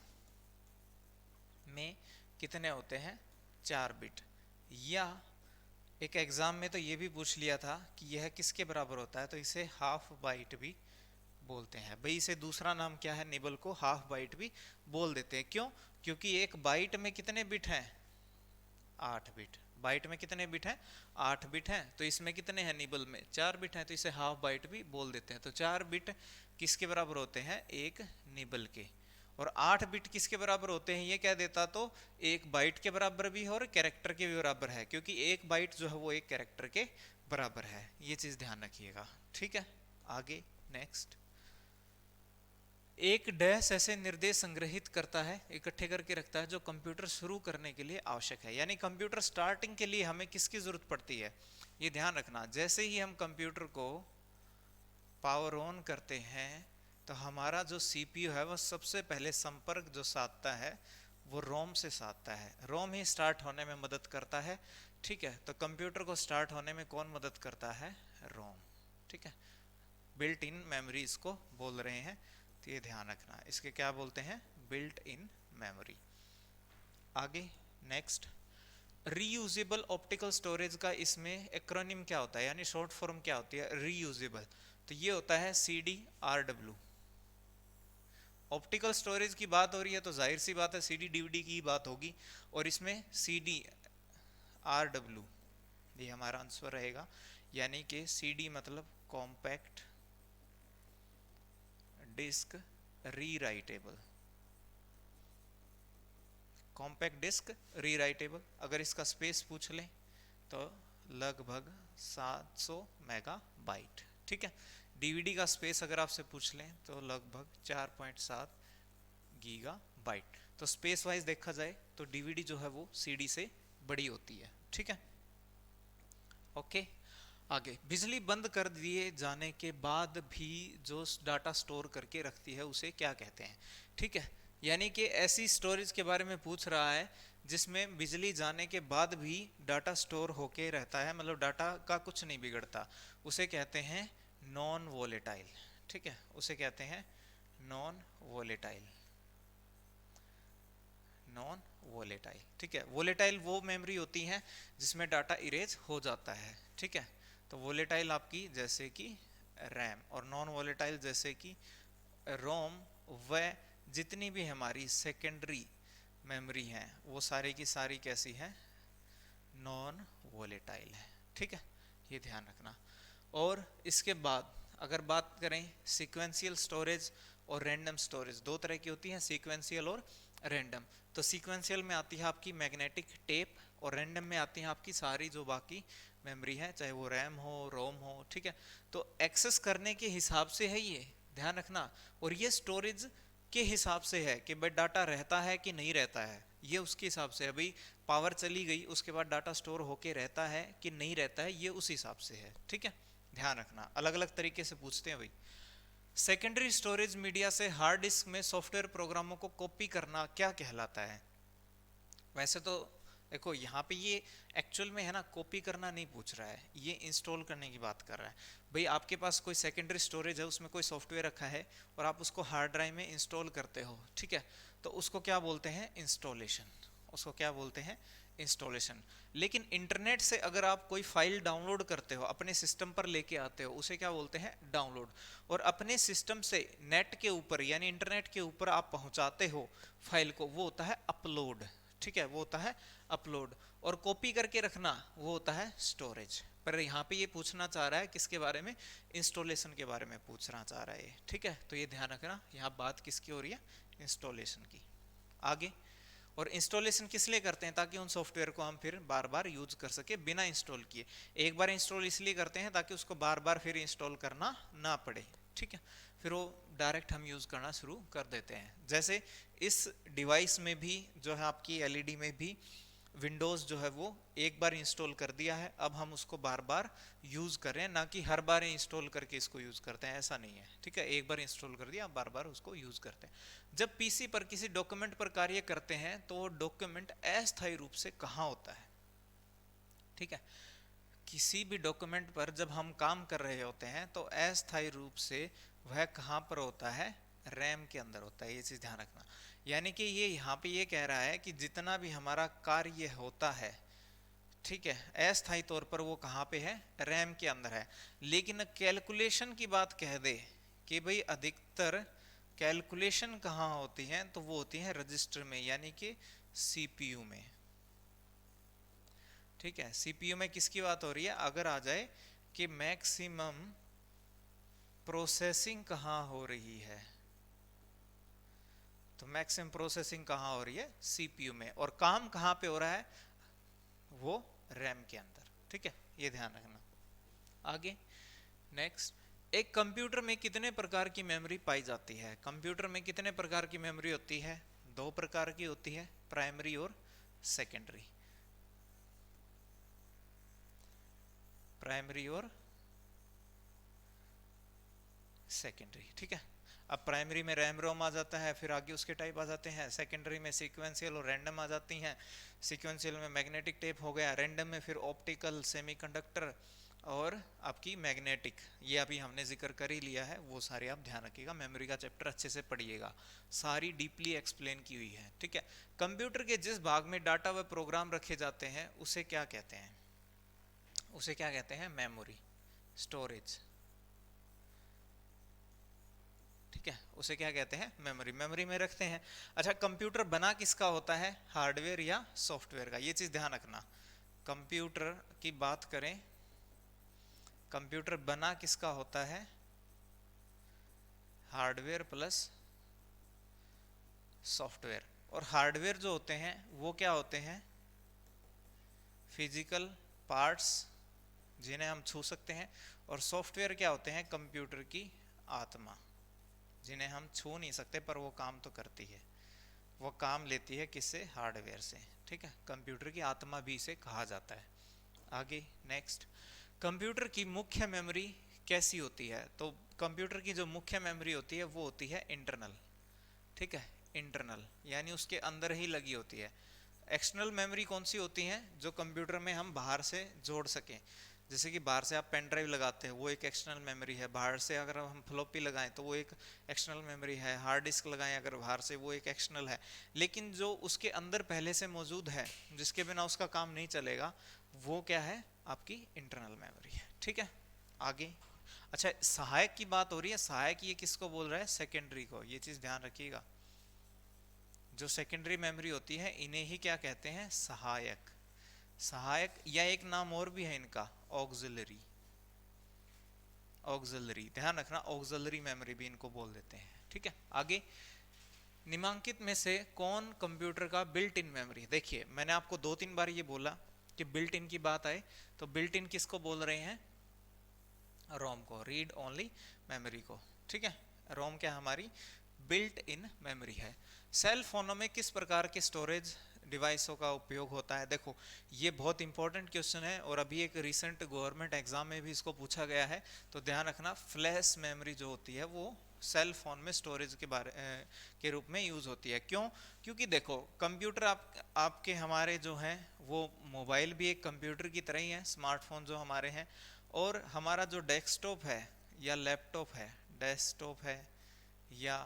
में कितने होते हैं, 4 बिट। या एक एग्जाम में तो ये भी पूछ लिया था कि यह किसके बराबर होता है, तो इसे हाफ बाइट भी बोलते हैं। भाई इसे दूसरा नाम क्या है, निबल को हाफ बाइट भी बोल देते हैं। क्यों, क्योंकि एक बाइट में कितने बिट हैं, 8 बिट। बाइट में कितने बिट हैं, 8 बिट हैं। तो इसमें कितने हैं, निबल में 4 बिट हैं, तो इसे हाफ बाइट भी बोल देते हैं। तो 4 बिट किसके बराबर होते हैं, एक निबल के। और 8 बिट किसके बराबर होते हैं, ये कह देता तो एक बाइट के बराबर भी है और कैरेक्टर के भी बराबर है, क्योंकि एक बाइट जो है वो एक कैरेक्टर के बराबर है। ये चीज ध्यान रखिएगा, ठीक है। आगे नेक्स्ट, एक डैश ऐसे निर्देश संग्रहित करता है, इकट्ठे करके रखता है, जो कंप्यूटर शुरू करने के लिए आवश्यक है। यानी कंप्यूटर स्टार्टिंग के लिए हमें किसकी जरूरत पड़ती है, ये ध्यान रखना। जैसे ही हम कंप्यूटर को पावर ऑन करते हैं, तो हमारा जो सीपीयू है वो सबसे पहले संपर्क जो साधता है वो रोम से साधता है। रोम ही स्टार्ट होने में मदद करता है, ठीक है। तो कंप्यूटर को स्टार्ट होने में कौन मदद करता है, रोम, ठीक है। बिल्ट इन मेमोरी इसको बोल रहे हैं, तो ये ध्यान रखना, इसके क्या बोलते हैं, बिल्ट इन मेमोरी। आगे नेक्स्ट, रीयूजेबल ऑप्टिकल स्टोरेज का इसमें एक्रोनिम क्या होता है, यानी शॉर्ट फॉर्म क्या होती है, रीयूजेबल। तो ये होता है CDRW। ऑप्टिकल स्टोरेज की बात हो रही है तो जाहिर सी बात है CD DVD की बात होगी, और इसमें CDRW ये हमारा आंसर रहेगा। यानी कि CD मतलब compact disk rewritable, compact disk rewritable. अगर इसका स्पेस पूछ लें तो लगभग 700 मेगाबाइट, ठीक है। डीवीडी का स्पेस अगर आपसे पूछ लें तो लगभग 4.7 गीगाबाइट। तो स्पेस वाइज देखा जाए तो डीवीडी जो है वो सीडी से बड़ी होती है, ठीक है। ओके, आगे, बिजली बंद कर दिए जाने के बाद भी जो डाटा स्टोर करके रखती है उसे क्या कहते हैं, ठीक है। यानी कि ऐसी स्टोरेज के बारे में पूछ रहा है जिसमें बिजली जाने के बाद भी डाटा स्टोर होके रहता है, मतलब डाटा का कुछ नहीं बिगड़ता, उसे कहते हैं नॉन वोलेटाइल, ठीक है, उसे कहते हैं नॉन वोलेटाइल, नॉन वोलेटाइल, ठीक है। वोलेटाइल वो मेमोरी होती है जिसमें डाटा इरेज हो जाता है, ठीक है। तो वोलेटाइल आपकी जैसे कि रैम, और नॉन वोलेटाइल जैसे कि रोम, व जितनी भी हमारी सेकेंडरी मेमोरी हैं वो सारी की सारी कैसी है, नॉन वोलेटाइल है, ठीक है, ये ध्यान रखना। और इसके बाद अगर बात करें सीक्वेंशियल स्टोरेज और रैंडम स्टोरेज, दो तरह की होती है, सीक्वेंशियल और रैंडम। तो सीक्वेंशियल में आती है आपकी मैग्नेटिक टेप, और रैंडम में आती है आपकी सारी जो बाकी मेमोरी है, चाहे वो रैम हो रोम हो, ठीक है। तो एक्सेस करने के हिसाब से है ये, ध्यान रखना। और ये स्टोरेज के हिसाब से है कि भाई डाटा रहता है कि नहीं रहता है, ये उसके हिसाब से है। भाई पावर चली गई उसके बाद डाटा स्टोर होके रहता है कि नहीं रहता है, ये उस हिसाब से है। ठीक है, ध्यान रखना, अलग अलग तरीके से पूछते हैं भाई। सेकेंडरी स्टोरेज मीडिया से हार्ड डिस्क में सॉफ्टवेयर प्रोग्रामों को कॉपी करना क्या कहलाता है? वैसे तो देखो यहाँ पे ये एक्चुअल में है ना, कॉपी करना नहीं पूछ रहा है, ये इंस्टॉल करने की बात कर रहा है। भाई आपके पास कोई सेकेंडरी स्टोरेज है, उसमें कोई सॉफ्टवेयर रखा है और आप उसको हार्ड ड्राइव में इंस्टॉल करते हो, ठीक है, तो उसको क्या बोलते हैं? इंस्टॉलेशन। उसको क्या बोलते हैं? इंस्टॉलेशन। लेकिन इंटरनेट से अगर आप कोई फाइल डाउनलोड करते हो, अपने सिस्टम पर लेके आते हो, उसे क्या बोलते हैं? डाउनलोड। और अपने सिस्टम से नेट के ऊपर यानी इंटरनेट के ऊपर आप पहुंचाते हो फाइल को, वो होता है अपलोड। ठीक है, वो होता है अपलोड। और कॉपी करके रखना वो होता है स्टोरेज। पर यहाँ पे ये पूछना चाह रहा है किसके बारे में? इंस्टॉलेशन के बारे में पूछना चाह रहा है। ठीक है, तो ये ध्यान रखना, यहाँ बात किसकी हो रही है? इंस्टॉलेशन की। आगे, और इंस्टॉलेशन किस लिए करते हैं? ताकि उन सॉफ्टवेयर को हम फिर बार बार यूज कर सके बिना इंस्टॉल किए। एक बार इंस्टॉल इसलिए करते हैं ताकि उसको बार बार फिर इंस्टॉल करना ना पड़े। ठीक है, फिर वो डायरेक्ट हम यूज करना शुरू कर देते हैं। जैसे इस डिवाइस में भी जो है, आपकी एलईडी में भी विंडोज जो है वो एक बार इंस्टॉल कर दिया है, अब हम उसको बार बार यूज कर रहे हैं, ना कि हर बार इंस्टॉल करके इसको यूज करते हैं, ऐसा नहीं है। ठीक है, एक बार इंस्टॉल कर दिया, बार बार उसको यूज करते हैं। जब पीसी पर किसी डॉक्यूमेंट पर कार्य करते हैं तो डॉक्यूमेंट अस्थायी रूप से कहाँ होता है? ठीक है, किसी भी डॉक्यूमेंट पर जब हम काम कर रहे होते हैं तो अस्थायी रूप से वह कहाँ पर होता है? रैम के अंदर होता है, ये चीज ध्यान रखना। यानी कि ये यहाँ पे ये कह रहा है कि जितना भी हमारा कार्य होता है, ठीक है, अस्थायी तौर पर वो कहाँ पे है? रैम के अंदर है। लेकिन कैलकुलेशन की बात कह दे कि भाई अधिकतर कैलकुलेशन कहाँ होती है, तो वो होती है रजिस्टर में, यानी कि सीपीयू में। ठीक है, सीपीयू में किसकी बात हो रही है? अगर आ जाए कि मैक्सिमम प्रोसेसिंग कहाँ हो रही है, तो मैक्सिमम प्रोसेसिंग कहाँ हो रही है? सीपीयू में। और काम कहाँ पे हो रहा है? वो रैम के अंदर। ठीक है, ये ध्यान रखना। आगे नेक्स्ट, एक कंप्यूटर में कितने प्रकार की मेमोरी पाई जाती है? कंप्यूटर में कितने प्रकार की मेमोरी होती है? दो प्रकार की होती है, प्राइमरी और सेकेंडरी। प्राइमरी और सेकेंडरी। ठीक है, अब प्राइमरी में रैम रोम आ जाता है, फिर आगे उसके टाइप आ जाते हैं। सेकेंडरी में सीक्वेंशियल और रैंडम आ जाती हैं। सीक्वेंशियल में मैग्नेटिक टेप हो गया, रैंडम में फिर ऑप्टिकल, सेमीकंडक्टर और आपकी मैग्नेटिक, ये अभी हमने जिक्र कर ही लिया है, वो सारे आप ध्यान रखिएगा। मेमोरी का चैप्टर अच्छे से पढ़िएगा, सारी डीपली एक्सप्लेन की हुई है। ठीक है, कंप्यूटर के जिस भाग में डाटा व प्रोग्राम रखे जाते हैं उसे क्या कहते हैं? उसे क्या कहते हैं? Memory, storage. ठीक है, उसे क्या कहते हैं? मेमोरी। मेमोरी में रखते हैं। अच्छा, कंप्यूटर बना किसका होता है? हार्डवेयर या सॉफ्टवेयर का, ये चीज ध्यान रखना। कंप्यूटर की बात करें, कंप्यूटर बना किसका होता है? Hardware plus software. और हार्डवेयर जो होते हैं वो क्या होते हैं? फिजिकल पार्ट्स जिन्हें हम छू सकते हैं। और सॉफ्टवेयर क्या होते हैं? कंप्यूटर की आत्मा, जिन्हें हम छू नहीं सकते पर वो काम तो करती है। वो काम लेती है किससे? हार्डवेयर से। ठीक है, कंप्यूटर की आत्मा भी इसे कहा जाता है। आगे नेक्स्ट, कंप्यूटर की मुख्य मेमोरी कैसी होती है? तो कंप्यूटर की जो मुख्य मेमोरी होती है वो होती है इंटरनल। ठीक है, इंटरनल यानी उसके अंदर ही लगी होती है। एक्सटर्नल मेमोरी कौन सी होती है? जो कंप्यूटर में हम बाहर से जोड़ सकें। जैसे कि बाहर से आप पेन ड्राइव लगाते हैं, वो एक एक्सटर्नल मेमोरी है। बाहर से अगर हम फ्लॉपी लगाएं तो वो एक एक्सटर्नल मेमोरी है। हार्ड डिस्क लगाएं अगर बाहर से, वो एक एक्सटर्नल है। लेकिन जो उसके अंदर पहले से मौजूद है, जिसके बिना उसका काम नहीं चलेगा, वो क्या है? आपकी इंटरनल मेमोरी है। ठीक है, आगे। अच्छा, सहायक की बात हो रही है। सहायक ये किसको बोल रहा है? सेकेंडरी को। ये चीज ध्यान रखिएगा, जो सेकेंडरी मेमोरी होती है इन्हें ही क्या कहते हैं? सहायक। सहायक, या एक नाम और भी है इनका, ऑक्सिलरी। ऑक्सिलरी, ध्यान रखना, ऑक्सिलरी मेमोरी भी इनको बोल देते हैं। ठीक है, आगे। निम्नलिखित में से कौन कंप्यूटर का बिल्ट इन मेमोरी? देखिए, मैंने आपको 2-3 बार ये बोला कि बिल्ट इन की बात आए तो बिल्ट इन किसको बोल रहे हैं? रोम को, रीड ओनली मेमोरी को। ठीक है, रोम क्या हमारी बिल्ट इन मेमोरी है। सेल फोनों में किस प्रकार के स्टोरेज डिवाइसों का उपयोग होता है? देखो ये बहुत इंपॉर्टेंट क्वेश्चन है और अभी एक रिसेंट गवर्नमेंट एग्जाम में भी इसको पूछा गया है, तो ध्यान रखना फ्लैश मेमोरी जो होती है वो सेल फोन में स्टोरेज के रूप में यूज होती है। क्यों? क्योंकि देखो कंप्यूटर आपके हमारे जो हैं वो मोबाइल भी एक कंप्यूटर की तरह ही है, स्मार्टफोन जो हमारे हैं, और हमारा जो डेस्कटॉप है या लैपटॉप है, डेस्कटॉप है या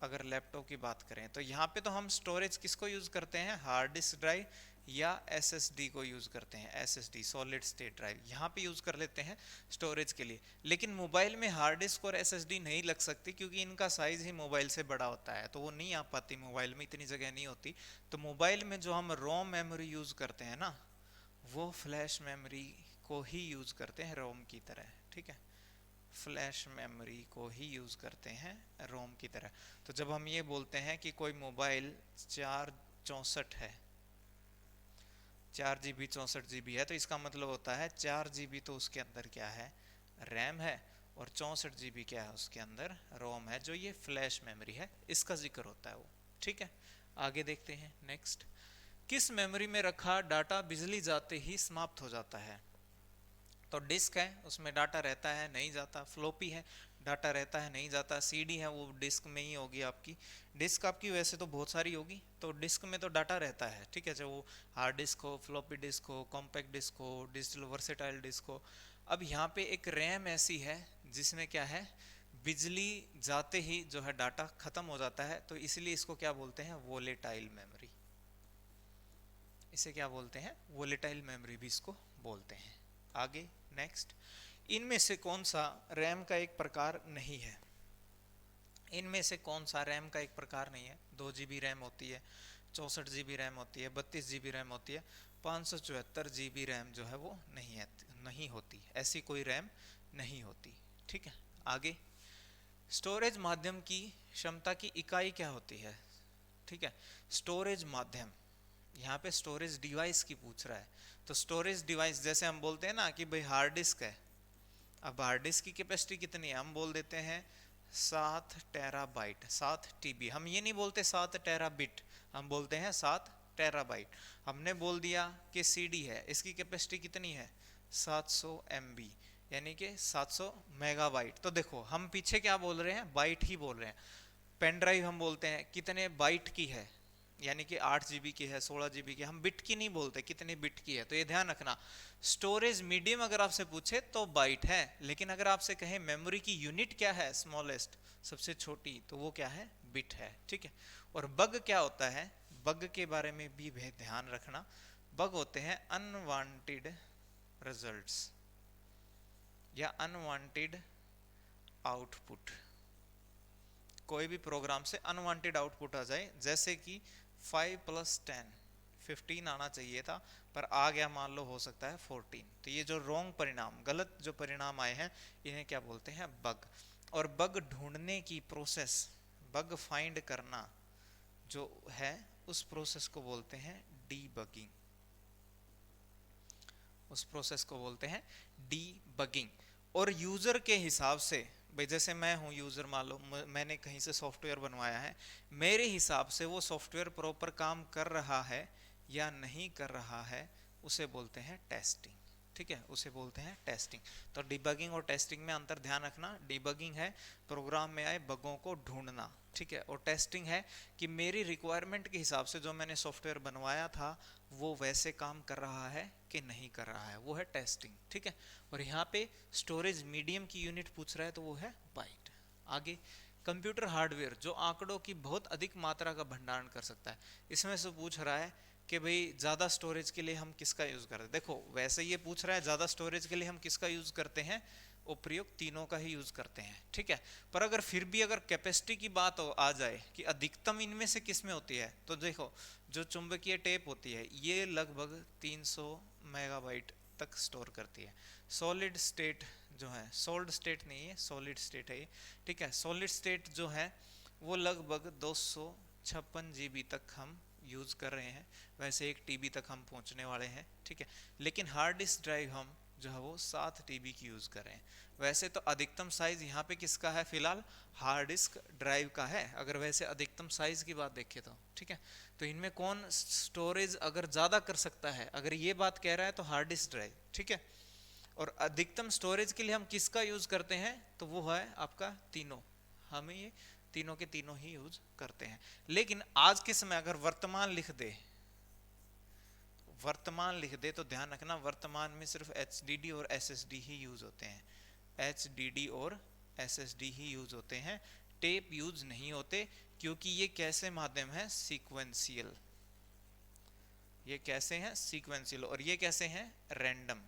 अगर लैपटॉप की बात करें तो यहाँ पे तो हम स्टोरेज किसको यूज करते हैं? हार्ड डिस्क ड्राइव या एसएसडी को यूज करते हैं। एसएसडी सॉलिड स्टेट ड्राइव यहाँ पे यूज कर लेते हैं स्टोरेज के लिए। लेकिन मोबाइल में हार्ड डिस्क और एसएसडी नहीं लग सकती क्योंकि इनका साइज ही मोबाइल से बड़ा होता है, तो वो नहीं आ पाती, मोबाइल में इतनी जगह नहीं होती। तो मोबाइल में जो हम रोम मेमोरी यूज करते हैं ना, वो फ्लैश मेमोरी को ही यूज करते हैं रोम की तरह। ठीक है, फ्लैश मेमोरी को ही यूज करते हैं रोम की तरह। तो जब हम ये बोलते हैं कि कोई मोबाइल 464 है, 4 GB 64 GB है, तो इसका मतलब होता है 4 GB तो उसके अंदर क्या है? रैम है, और 64 GB क्या है? उसके अंदर रोम है, जो ये फ्लैश मेमोरी है, इसका जिक्र होता है वो। ठीक है, आगे देखते हैं नेक्स्ट। किस मेमोरी में रखा डाटा बिजली जाते ही समाप्त हो जाता है? तो डिस्क है, उसमें डाटा रहता है नहीं जाता। फ्लोपी है, डाटा रहता है नहीं जाता। सीडी है, वो डिस्क में ही होगी आपकी। डिस्क आपकी वैसे तो बहुत सारी होगी, तो डिस्क में तो डाटा रहता है। ठीक है, चाहे वो हार्ड डिस्क हो, फ्लोपी डिस्क हो, कॉम्पैक्ट डिस्क हो, डिजिटल वर्सेटाइल डिस्क हो। अब यहाँ पे एक रैम ऐसी है जिसमें क्या है, बिजली जाते ही जो है डाटा खत्म हो जाता है, तो इसलिए इसको क्या बोलते हैं? Volatile memory. इसे क्या बोलते हैं? वोलेटाइल मेमोरी भी इसको बोलते हैं। आगे नेक्स्ट, इनमें से कौन सा रैम का एक प्रकार नहीं है? इनमें से कौन सा रैम का एक प्रकार नहीं है? 2 GB रैम होती है, 64 GB रैम होती है, 32 GB रैम होती है, 574 GB रैम जो है वो नहीं है, नहीं होती, ऐसी कोई रैम नहीं होती। ठीक है, आगे स्टोरेज माध्यम की क्षमता की इकाई क्या होती है? ठीक है, स्टोरेज माध्यम, यहाँ पे स्टोरेज डिवाइस की पूछ रहा है। तो स्टोरेज डिवाइस जैसे हम बोलते हैं ना कि भाई हार्ड डिस्क है, अब हार्ड डिस्क की कैपेसिटी कितनी है? हम बोल देते हैं 7 TB, 7 TB। हम ये नहीं बोलते 7 TB, हम बोलते हैं 7 TB। हमने बोल दिया कि सीडी है, इसकी कैपेसिटी कितनी है? 700 MB, यानी कि 700 MB। तो देखो हम पीछे क्या बोल रहे हैं? बाइट ही बोल रहे हैं। पेन ड्राइव हम बोलते हैं कितने बाइट की है, यानी कि 8 GB की है, 16 GB की। हम बिट की नहीं बोलते कितने बिट की है। तो ये ध्यान रखना, स्टोरेज मीडियम अगर आपसे पूछे तो बाइट है, लेकिन अगर आपसे कहे मेमोरी की यूनिट क्या है, स्मॉलेस्ट सबसे छोटी, तो वो क्या है? बिट है। ठीक है, और बग क्या होता है? बग के बारे में भी ध्यान रखना। बग होते हैं अनवांटेड रिजल्ट्स या अनवांटेड आउटपुट। कोई भी प्रोग्राम से अनवांटेड आउटपुट आ जाए, जैसे कि 5 + 10 15 आना चाहिए था, पर आ गया मान लो हो सकता है 14। तो ये जो रॉन्ग परिणाम, गलत जो परिणाम आए हैं, इन्हें क्या बोलते हैं? बग। और बग ढूंढने की प्रोसेस, बग फाइंड करना जो है, उस प्रोसेस को बोलते हैं डीबगिंग। उस प्रोसेस को बोलते हैं डीबगिंग। और यूजर के हिसाब से, भाई जैसे मैं हूँ यूजर, मान लो मैंने कहीं से सॉफ्टवेयर बनवाया है, मेरे हिसाब से वो सॉफ्टवेयर प्रॉपर काम कर रहा है या नहीं कर रहा है, उसे बोलते हैं टेस्टिंग। ठीक है, उसे बोलते हैं टेस्टिंग। तो डिबगिंग और टेस्टिंग में अंतर ध्यान रखना। डिबगिंग है प्रोग्राम में आए बगों को ढूंढना, ठीक है, और टेस्टिंग है कि मेरी रिक्वायरमेंट के हिसाब से जो मैंने सॉफ्टवेयर बनवाया था वो वैसे काम कर रहा है कि नहीं कर रहा है, वो है टेस्टिंग। ठीक है, और यहाँ पे स्टोरेज मीडियम की यूनिट पूछ रहा है तो वो है बाइट। आगे कंप्यूटर हार्डवेयर जो आंकड़ों की बहुत अधिक मात्रा का भंडारण कर सकता है, इसमें से पूछ रहा है कि भाई ज़्यादा स्टोरेज के लिए हम किसका यूज़ करते हैं। देखो वैसे ये पूछ रहा है ज़्यादा स्टोरेज के लिए हम किसका यूज़ करते हैं, उपप्रयुक्त तीनों का ही यूज़ करते हैं। ठीक है, पर अगर फिर भी अगर कैपेसिटी की बात आ जाए कि अधिकतम इनमें से किस में होती है, तो देखो जो चुंबकीय टेप होती है ये लगभग 300 मेगाबाइट तक स्टोर करती है। सॉलिड स्टेट जो है, सॉलिड स्टेट नहीं है, सॉलिड स्टेट है ये। ठीक है, सॉलिड स्टेट जो है वो लगभग 256 GB तक हम यूज़ कर रहे हैं, वैसे 1 TB तक हम पहुंचने वाले हैं। ठीक है, लेकिन हार्ड डिस्क ड्राइव हम जो है वो 7 TB की यूज़ कर रहे हैं। वैसे तो अधिकतम साइज यहाँ पे किसका है फिलहाल, हार्ड डिस्क ड्राइव का है, अगर वैसे अधिकतम साइज की बात देखें तो, ठीक है। तो इनमें कौन स्टोरेज अगर ज़्यादा कर सकता है, अगर ये बात कह रहा है तो हार्ड डिस्क ड्राइव, ठीक है। और अधिकतम स्टोरेज के लिए हम किसका यूज़ करते हैं, तो वो है आपका तीनों, हमें ये तीनों के तीनों ही यूज़ करते हैं। लेकिन आज के समय अगर वर्तमान लिख दे, वर्तमान लिख दे तो ध्यान रखना वर्तमान में सिर्फ HDD और SSD ही यूज होते हैं, HDD और SSD ही यूज होते हैं, टेप यूज नहीं होते, क्योंकि ये कैसे माध्यम है, सीक्वेंशियल, ये कैसे हैं सीक्वेंशियल, और ये कैसे हैं रैंडम।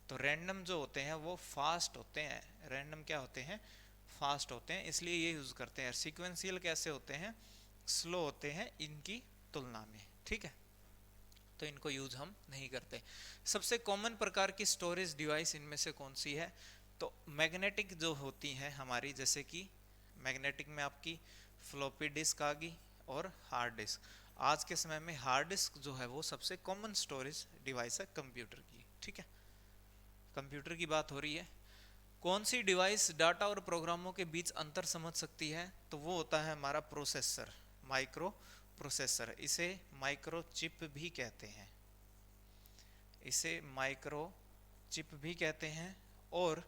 तो रैंडम जो होते हैं वो फास्ट होते हैं, रैंडम क्या होते हैं, फास्ट होते हैं, इसलिए ये यूज करते हैं। सीक्वेंशियल कैसे होते हैं, स्लो होते हैं इनकी तुलना में, ठीक है, तो इनको यूज हम नहीं करते। सबसे कॉमन प्रकार की स्टोरेज डिवाइस इनमें से कौन सी है, तो मैग्नेटिक जो होती हैं हमारी, जैसे कि मैग्नेटिक में आपकी फ्लॉपी डिस्क आ गई और हार्ड डिस्क। आज के समय में हार्ड डिस्क जो है वो सबसे कॉमन स्टोरेज डिवाइस है कंप्यूटर की, ठीक है, कंप्यूटर की बात हो रही है। कौन सी डिवाइस डाटा और प्रोग्रामों के बीच अंतर समझ सकती है, तो वो होता है हमारा प्रोसेसर, माइक्रो प्रोसेसर, इसे माइक्रो चिप भी कहते हैं, इसे माइक्रो चिप भी कहते हैं और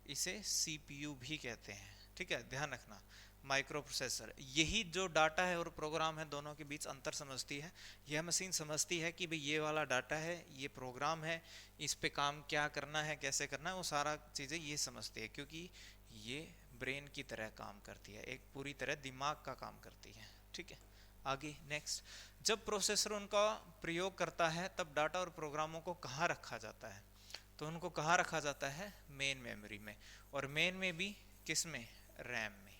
इसे CPU भी कहते हैं, ठीक है, ध्यान रखना। माइक्रो प्रोसेसर यही जो डाटा है और प्रोग्राम है दोनों के बीच अंतर समझती है। यह मशीन समझती है कि भाई ये वाला डाटा है, ये प्रोग्राम है, इस पे काम क्या करना है, कैसे करना है, वो सारा चीज़ें ये समझती है, क्योंकि ये ब्रेन की तरह काम करती है, एक पूरी तरह दिमाग का काम करती है, ठीक है। आगे नेक्स्ट, जब प्रोसेसर उनका प्रयोग करता है तब डाटा और प्रोग्रामों को कहाँ रखा जाता है, तो उनको कहाँ रखा जाता है, मेन मेमोरी में, और मेन में भी किस में, रैम में।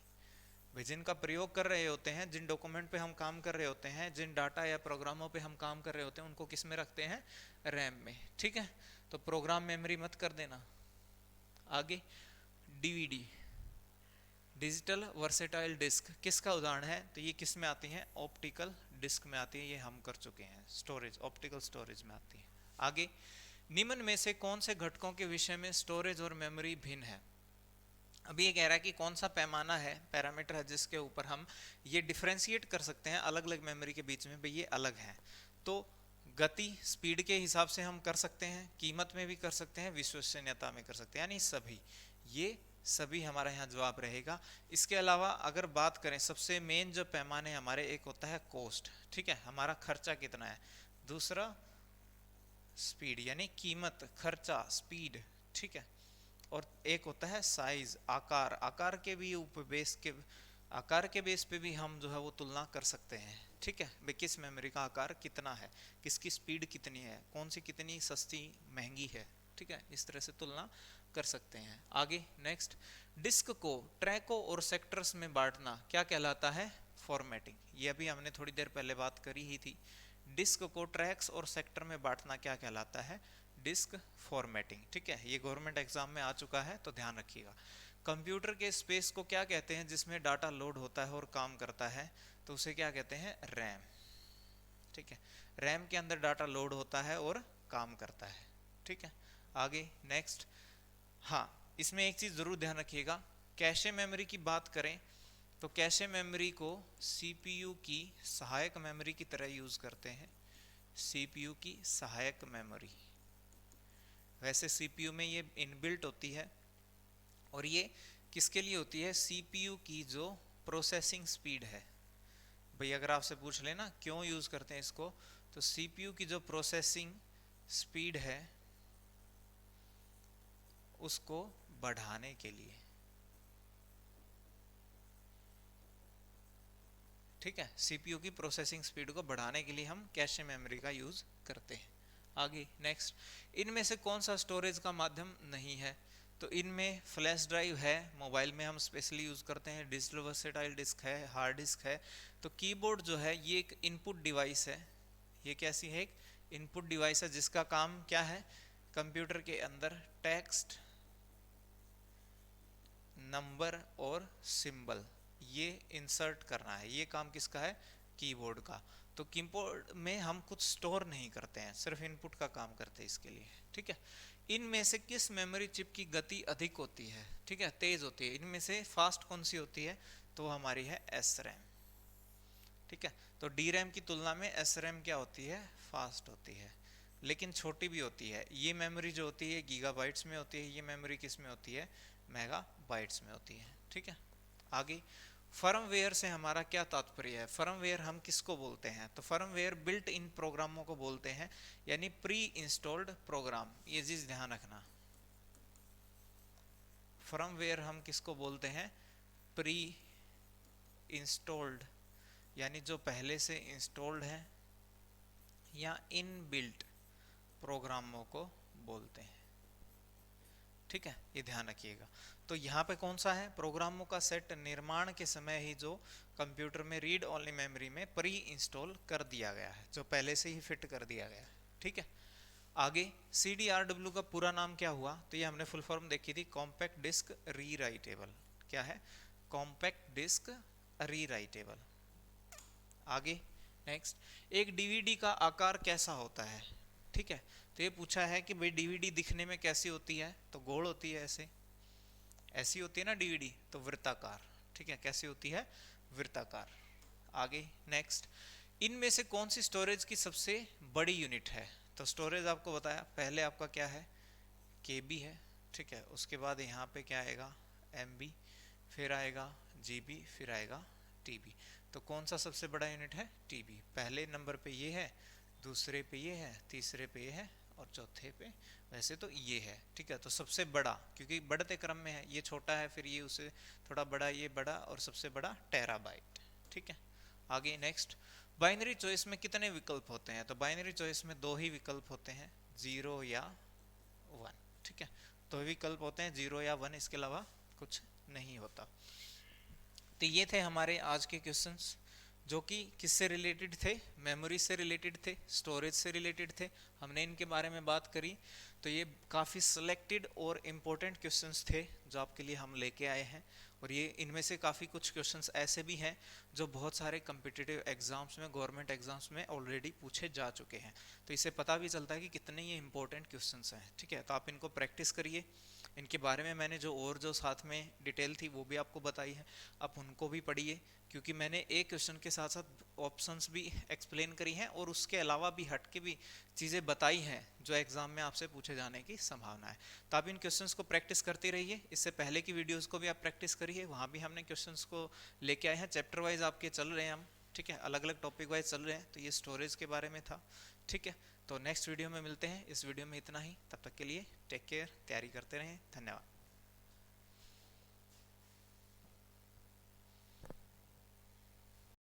भाई जिनका प्रयोग कर रहे होते हैं, जिन डॉक्यूमेंट पे हम काम कर रहे होते हैं, जिन डाटा या प्रोग्रामों पे हम काम कर रहे होते हैं, उनको किस में रखते हैं, रैम में, ठीक है। तो प्रोग्राम मेमोरी मत कर देना। आगे DVD, डिजिटल वर्सेटाइल डिस्क किसका उदाहरण है, तो ये किस में आती है, ऑप्टिकल डिस्क में आती है, ये हम कर चुके हैं, स्टोरेज ऑप्टिकल स्टोरेज में आती है। आगे, निम्न में से कौन से घटकों के विषय में स्टोरेज और मेमोरी भिन्न है। अभी ये कह रहा है कि कौन सा पैमाना है, पैरामीटर है, जिसके ऊपर हम ये डिफ्रेंशिएट कर सकते हैं अलग अलग मेमोरी के बीच में, भाई ये अलग है। तो गति स्पीड के हिसाब से हम कर सकते हैं, कीमत में भी कर सकते हैं, विश्वसनीयता में कर सकते हैं, यानी सभी, ये सभी हमारा यहाँ जवाब रहेगा। इसके अलावा अगर बात करें सबसे मेन जो पैमाने हमारे, एक होता है कॉस्ट, ठीक है, हमारा खर्चा कितना है, दूसरा स्पीड यानी कीमत, खर्चा, स्पीड, ठीक है, और एक होता है साइज, आकार, आकार के भी बेस के, आकार के बेस पे भी हम जो है वो तुलना कर सकते हैं, ठीक है, भाई किस मेमोरी का आकार कितना है, किसकी स्पीड कितनी है, कौन सी कितनी सस्ती महंगी है, ठीक है, इस तरह से तुलना कर सकते हैं। आगे नेक्स्ट, डिस्क को ट्रैकों और सेक्टर्स में बांटना क्या कहलाता है, फॉर्मेटिंग, ये अभी हमने थोड़ी देर पहले बात करी ही थी। डिस्क को ट्रैक्स और सेक्टर में बांटना क्या कहलाता है, डिस्क फॉर्मेटिंग, ठीक है, ये गवर्नमेंट एग्जाम में आ चुका है तो ध्यान रखिएगा। कंप्यूटर के स्पेस को क्या कहते हैं जिसमें डाटा लोड होता है और काम करता है, तो उसे क्या कहते हैं, रैम, ठीक है, रैम के अंदर डाटा लोड होता है और काम करता है, ठीक है। आगे नेक्स्ट, हाँ इसमें एक चीज जरूर ध्यान रखिएगा, कैशे मेमोरी की बात करें तो कैशे मेमोरी को CPU की सहायक मेमोरी की तरह यूज करते हैं, CPU की सहायक मेमोरी, वैसे CPU में ये इनबिल्ट होती है, और ये किसके लिए होती है, CPU की जो प्रोसेसिंग स्पीड है। भाई अगर आपसे पूछ लेना क्यों यूज करते हैं इसको, तो CPU की जो प्रोसेसिंग स्पीड है उसको बढ़ाने के लिए, ठीक है, CPU की प्रोसेसिंग स्पीड को बढ़ाने के लिए हम कैशे मेमोरी का यूज करते हैं। आगे नेक्स्ट, इनमें से कौन सा स्टोरेज का माध्यम नहीं है, तो इनमें फ्लैश ड्राइव है, मोबाइल में हम स्पेशली यूज करते हैं, डिजिटल वर्सेटाइल डिस्क है, हार्ड डिस्क है। तो कीबोर्ड जो है ये एक इनपुट डिवाइस है, ये कैसी है, एक इनपुट डिवाइस है जिसका काम क्या है, कंप्यूटर के अंदर टेक्स्ट, नंबर और सिंबल ये इंसर्ट करना है, ये काम किसका है, कीबोर्ड का। तो कीबोर्ड में हम कुछ स्टोर नहीं करते हैं, सिर्फ इनपुट का काम करते हैं इसके लिए, ठीक है। इनमें से किस मेमोरी चिप की गति अधिक होती है, ठीक है, तेज होती है, इनमें से फास्ट कौन सी होती है, तो हमारी है एस रैम, ठीक है। तो डी रैम की तुलना में एस रैम क्या होती है, फास्ट होती है, लेकिन छोटी भी होती है। ये मेमोरी जो होती है गीगाबाइट्स में होती है, ये मेमोरी किस में होती है, मेगाबाइट्स में होती है, ठीक है। आगे फर्मवेयर से हमारा क्या तात्पर्य है, फर्मवेयर हम किसको बोलते हैं, तो फर्मवेयर बिल्ट इन प्रोग्रामों को बोलते हैं, यानी प्री इंस्टॉल्ड प्रोग्राम, ये चीज ध्यान रखना। फर्मवेयर हम किसको बोलते हैं, प्री इंस्टॉल्ड, यानी जो पहले से इंस्टॉल्ड है, या इनबिल्ट प्रोग्रामों को बोलते हैं, ठीक है, ये ध्यान रखिएगा। तो यहाँ पे कौन सा है, प्रोग्रामों का सेट निर्माण के समय ही जो कंप्यूटर में रीड ओनली मेमोरी में प्री इंस्टॉल कर दिया गया है, जो पहले से ही फिट कर दिया गया है, ठीक है। आगे CDRW का पूरा नाम क्या हुआ, तो ये हमने फुल फॉर्म देखी थी, कॉम्पैक्ट डिस्क रीराइटेबल, क्या है, कॉम्पैक्ट डिस्क रीराइटेबल। आगे नेक्स्ट, एक डीवीडी का आकार कैसा होता है, ठीक है। तो ये पूछा है कि भाई डीवीडी दिखने में कैसी होती है, तो गोल होती है, ऐसे ऐसी होती है ना डीवीडी, तो वृत्ताकार, ठीक है, कैसी होती है, वृत्ताकार। आगे नेक्स्ट, इनमें से कौन सी स्टोरेज की सबसे बड़ी यूनिट है, तो स्टोरेज आपको बताया, पहले आपका क्या है, केबी है, ठीक है, उसके बाद यहाँ पे क्या आएगा, एमबी, फिर आएगा जीबी, फिर आएगा टीबी। तो कौन सा सबसे बड़ा यूनिट है, टीबी, पहले नंबर पे ये है, दूसरे पे ये है, तीसरे पे ये है, और चौथे पे वैसे तो ये है, ठीक है। तो सबसे बड़ा, क्योंकि बढ़ते क्रम में है, ये छोटा है, फिर ये उसे थोड़ा बड़ा, ये बड़ा, और सबसे बड़ा टेराबाइट, ठीक है। आगे नेक्स्ट, बाइनरी चॉइस में कितने विकल्प होते हैं, तो बाइनरी चॉइस में दो ही विकल्प होते हैं, 0 या 1, ठीक है, दो ही विकल्प होते हैं, 0 या 1, इसके अलावा कुछ नहीं होता। तो ये थे हमारे आज के क्वेश्चंस, जो कि किससे रिलेटेड थे, मेमोरी से रिलेटेड थे, स्टोरेज से रिलेटेड थे, हमने इनके बारे में बात करी। तो ये काफ़ी सिलेक्टेड और इम्पोर्टेंट क्वेश्चंस थे जो आपके लिए हम लेके आए हैं, और ये इनमें से काफ़ी कुछ क्वेश्चंस ऐसे भी हैं जो बहुत सारे कम्पिटिटिव एग्जाम्स में, गवर्नमेंट एग्जाम्स में ऑलरेडी पूछे जा चुके हैं। तो इससे पता भी चलता है कि कितने ये इंपॉर्टेंट क्वेश्चंस हैं, ठीक है। तो आप इनको प्रैक्टिस करिए, इनके बारे में मैंने जो साथ में डिटेल थी वो भी आपको बताई है, आप उनको भी पढ़िए, क्योंकि मैंने एक क्वेश्चन के साथ साथ ऑप्शंस भी एक्सप्लेन करी हैं, और उसके अलावा भी हट के भी चीज़ें बताई हैं जो एग्जाम में आपसे पूछे जाने की संभावना है। तो आप इन क्वेश्चंस को प्रैक्टिस करते रहिए, इससे पहले की वीडियोस को भी आप प्रैक्टिस करिए, वहाँ भी हमने क्वेश्चंस को लेके आए हैं, चैप्टर वाइज आपके चल रहे हैं हम, ठीक है, अलग अलग टॉपिक वाइज चल रहे हैं। तो ये स्टोरेज के बारे में था, ठीक है। तो नेक्स्ट वीडियो में मिलते हैं, इस वीडियो में इतना ही, तब तक के लिए टेक केयर, तैयारी करते रहें, धन्यवाद।